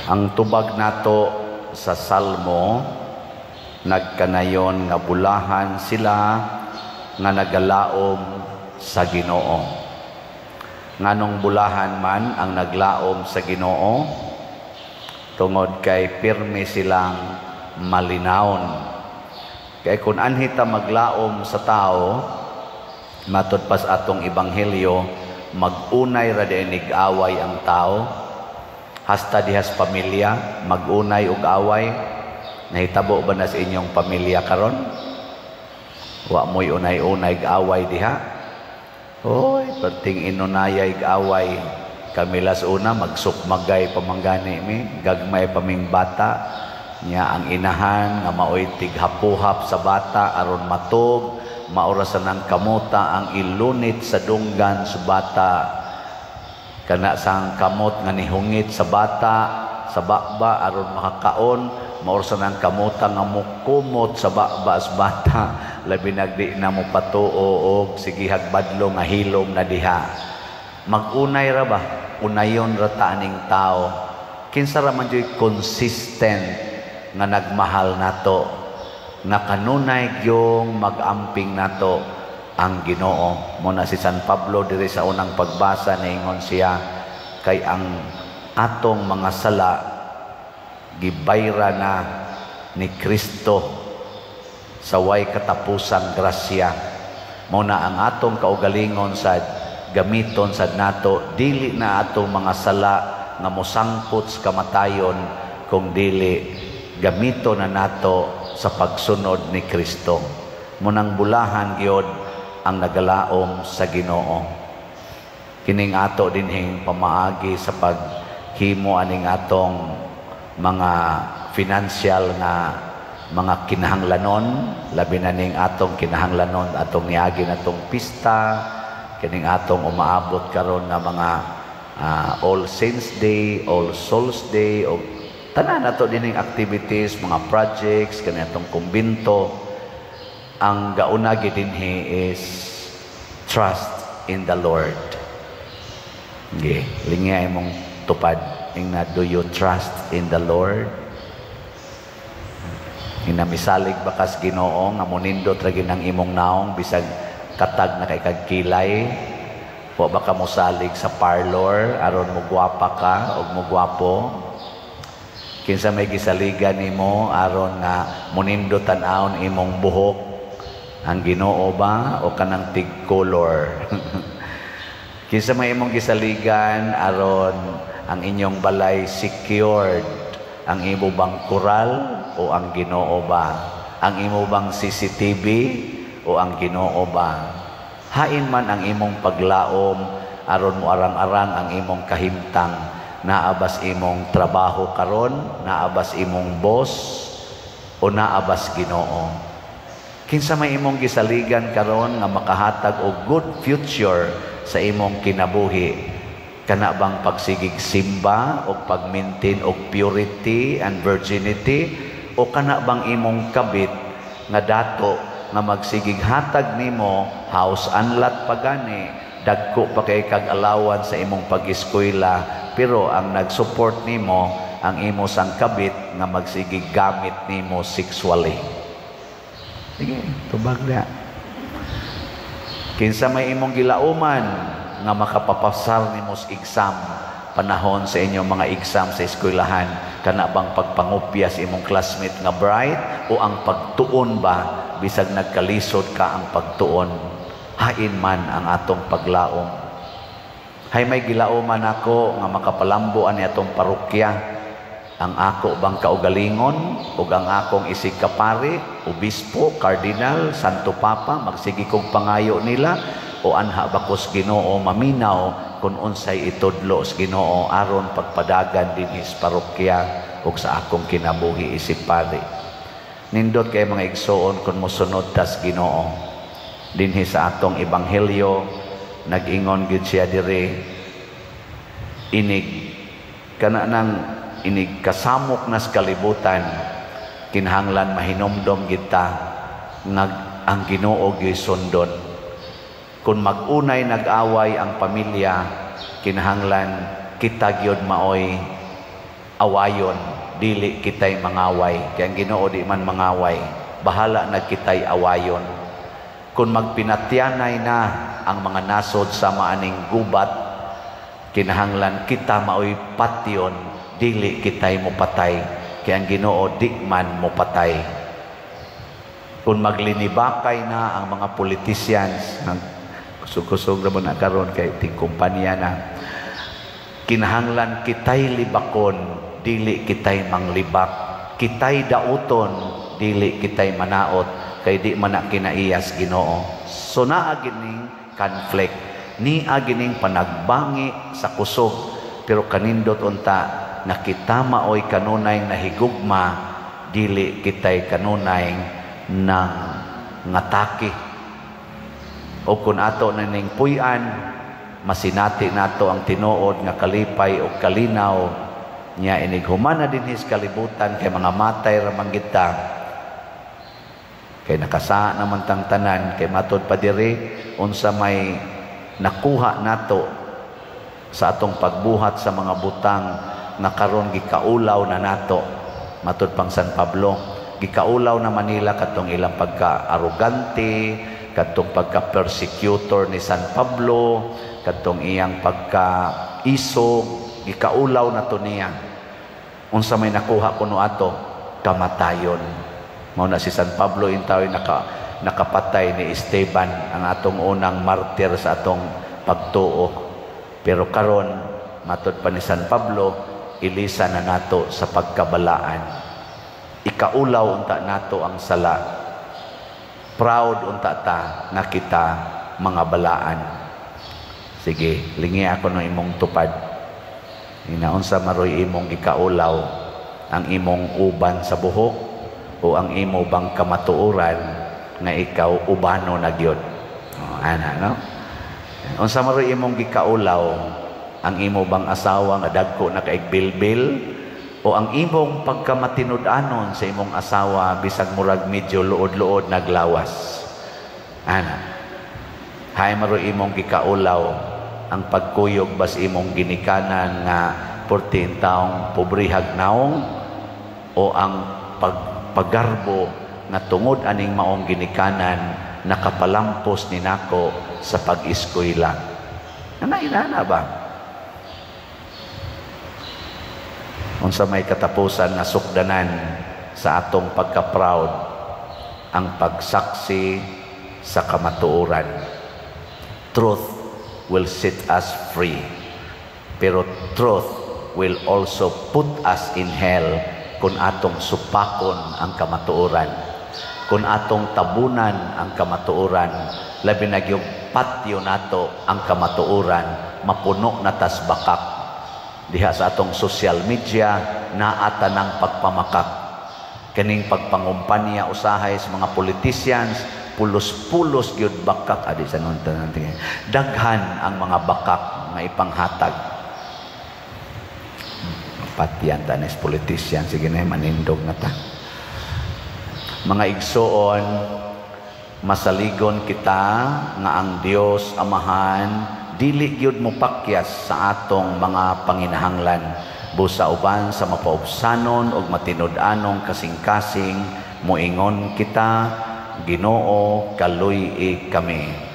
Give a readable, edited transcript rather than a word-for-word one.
Ang tubag nato sa Salmo nagkanayon nga bulahan sila nga nagalaom sa Ginoo. Nganong bulahan man ang naglaom sa Ginoo tungod kay pirmi silang malinawon. Kay kun anhi ta maglaom sa tao matud pas atong ebanghelyo, magunay ra diinig away ang tao. Hasta dihas pamilya, magunay og away. Nahitabo ba na sa inyong pamilya karon? Wa mo'y unay-unay away diha. Hoy, perting inunayay away. Kamilas una, magsukmagay pamanggani mi. Gagmay paming bata. Nya ang inahan, nga mao'y tighapuhap sa bata, aron matog. Maurasan ng kamuta, ang ilunit sa dunggan sa bata. Kana sang kamot nga nihungit sa bata, sa bakba, aron makakaon, maurasan ng kamuta nga mukumot sa bakba sa bata, labi nagdi na mo patuo o sige hagbadlo nga hilom na diha. Magunay ra ba? Unayon ra taaning tao. Kinsa ra man joy consistent nga nagmahal nato, nga kanunay gyung magamping nato ang Ginoo. Muna si San Pablo diri sa unang pagbasa niingon siya, kay ang atong mga sala gibayra na ni Kristo sa way katapusang grasya. Muna ang atong kaugalingon sa gamiton sad nato, dili na atong mga sala nga mosangkot sa kamatayon, kung dili gamito na nato sa pagsunod ni Kristo. Munang bulahan gyud ang nagalaom sa Ginoo. Kining ato dinhing pamaagi sa paghimo aning atong mga financial na mga kinahanglanon, labi na ning atong kinahanglanon atong niagi natong pista, kining atong umaabot karon nga mga All Saints Day, All Souls Day, o tanan nato dining activities, mga projects kani atong kumbinto. Ang gauna gid dinhi is trust in the Lord. Okay, lingay mong tupad ingna, do you trust in the Lord? Inamisalig bakas Ginoo nga monindot ra gid ang imong naong bisag katag na kay kagkilay. Wa ba ka mosalig sa parlor aron mo gwapa ka og mo gwapo? Kinsa may gisaligan nimo aron nga monindot tan-awon imong buhok ang Ginoo ba o kanang tig color? Kinsa may imong gisaligan aron ang inyong balay secured, ang imo bang koral o ang Ginoo ba? Ang imo bang CCTV o ang Ginoo ba? Hain man ang imong paglaom aron mo arang-arang ang imong kahimtang, naabas imong trabaho karon, naabas imong boss o naabas Ginoo. Kinsa may imong gisaligan karon nga makahatag og good future sa imong kinabuhi? Kana bang pagsigig simba o pag-maintain og purity and virginity, o kana bang imong kabit nga dato nga magsigig hatag nimo house unlat pagani, dagko pa kay kag alawan sa imong pag-eskwela, pero ang nag-support nimo ang imo sang kabit nga magsigig gamit nimo sexually? Sige, tubag na. Kinsa may imong gilauman nga makapapasar nimo sa exam panahon sa inyong mga exam sa eskwelahan? Kana bang pagpangupya sa imong classmate nga bright, o ang pagtuon ba bisag nagkalisod ka ang pagtuon? Hain man ang atong paglaom. Hay may gilauman ako nga makapalambo ani atong parokya, ang ako bang kaugalingon ug ang akong isig kapari, obispo, kardinal, santo papa, magsigi kong pangayo nila, o anha ba ko sa Ginoo maminaw kung unsay itudlo sa Ginoo aron pagpadagan din is parokya ug sa akong kinabuhi isip pari. Nindot kay mga igsoon kung mosunod tas Ginoo. Dinhi sa atong ebanghelyo nag-ingon gid siya diri, inig kana nang inig kasamok nas kalibutan, kinahanglan mahinomdom kita nga ang Ginoo gisundon. Kung mag-unay nag-away ang pamilya, kinahanglan kita gyud maoy awayon, dili kitay mangaway. Kaya ang Ginoo di man mangaway, bahala na kitay awayon. Kung magpinatyanay na ang mga nasod sa maaning gubat, kinahanglan kita maoy patyon, dili kitay mo patay. Kaya ang Ginoo di man mo patay. Kung maglinibakay na ang mga politicians, kusog-kusog naman na karon kay ting kumpanya na, kinahanglan kitay libakon, dili kitay manglibak. Kitay dauton, dili kitay manaot, kay di man na kinaiyas Ginoo. So naa gining conflict, ni gining panagbangi sa kusog, pero kanindot unta na kita maoy kanunay nahigugma, dili kitay kanunay ng ngatake. O kung ato na ning puy-an, masinati nato ang tinuod nga kalipay o kalinaw niya inighuman na din his kalibutan kay mga matay ramang kita. Kay nakasa naman tang tanan, kay matod pa diri unsa may nakuha nato sa atong pagbuhat sa mga butang na karon gikaulaw na nato. Matod pang San Pablo, gikaulaw na Manila katong ilang pagka-arrogante, katong pagka-persecutor ni San Pablo, katong iyang pagka-isog, gikaulaw na to niya. Unsa may nakuha kuno ato, kamatayon. Mao na si San Pablo intaw nakapatay ni Esteban, ang atong unang martir sa atong pagtuo. Pero karon matod pa ni San Pablo, ilisa na nato sa pagkabalaan. Ikaulaw unta nato ang sala. Proud unta ta na kita mga balaan. Sige, lingi ako ng imong tupad. Inaunsa maroy imong ikaulaw, ang imong uban sa buhok o ang imo bang kamatuoran nga ikaw ubano na gyud. Ana no? Unsa maroy imong gikaulaw, ang imo bang asawa nga dagko na kaigbilbil o ang imong pagkamatinud-anon sa imong asawa bisag murag medyo luod-luod naglawas. Ana. Hay maroy imong gikaulaw, ang pagkuyog bas imong ginikanan nga 14 taong pobrehag naong o ang paggarbo na tungod aning maong ginikanan nakapalampos ni nako sa pag-eskwela. Ana ba? Unsa may katapusan na sukdanan sa atong pagka-proud, ang pagsaksi sa kamatuoran. Truth will set us free, pero truth will also put us in hell kung atong supakon ang kamatuoran, kung atong tabunan ang kamatuoran, labi na gyud patyo nato ang kamatuoran, mapuno na tas bakak. Diha sa atong social media, naata ng pagpamakak. Kaning pagpangumpanya usahay sa mga politicians, pulos-pulos gyud bakak. Adi sa nuntan natin. Daghan ang mga bakak nga ipanghatag. Patiyan tanis politician, sige na manindog na ta. Mga igsoon, masaligon kita nga ang Dios Amahan dili gyud mo pakyas sa atong mga panginahanglan, busa uban sa mapaubsanon og matinud-anong kasing-kasing moingon kita, Ginoo kaluy kami.